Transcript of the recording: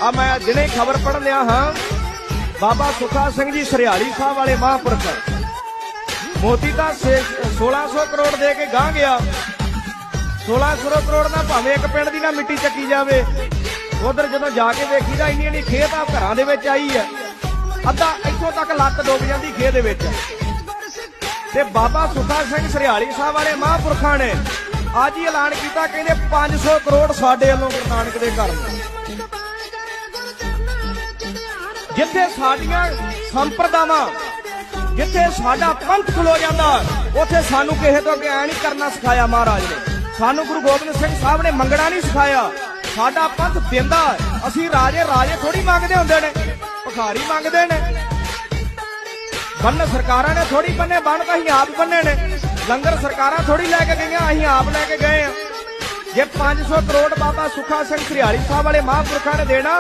आ मैं दिने खबर पढ़ लिया हाँ बाबा सुखा सिंह जी सरियाली साहब वाले महापुरख मोदी का 1600 करोड़ दे के गां गया 1600 करोड़ ना भावें एक पिंड दी ना मिट्टी चक्की जावे उधर जदों जाके वेखीदा इन्नी इन्नी खेत आ घरां दे विच आई है अद्धा इत्थों तक लत्त डुब जांदी खेत दे विच ते बाबा सुखा सिंह सरियाली साहब वाले महापुरखां ने आज ही ऐलान किया कहते 500 करोड़ साडे वल्लों गुरु नानक दे घर जिथे साडियां संप्रदावां जिथे साडा पंथ खलो जांदा उथे सानू किसे तो अगे ऐ नहीं करना सिखाया महाराज ने सानू गुरु गोबिंद सिंह साहब ने मंगना नहीं सिखाया साडा पंथ दिंदा असीं राजे थोड़ी मंगदे हुंदे ने भिखारी मंगदे ने बन सरकारां ने थोड़ी बन्ने बन तां असीं आप बन्ने ने लंगर सरकारां थोड़ी लैके गईयां असीं आप लैके गए हैं जे 500 करोड़ बाबा सुखा सिंह सरियाली साहब वाले महापुरखां ने देना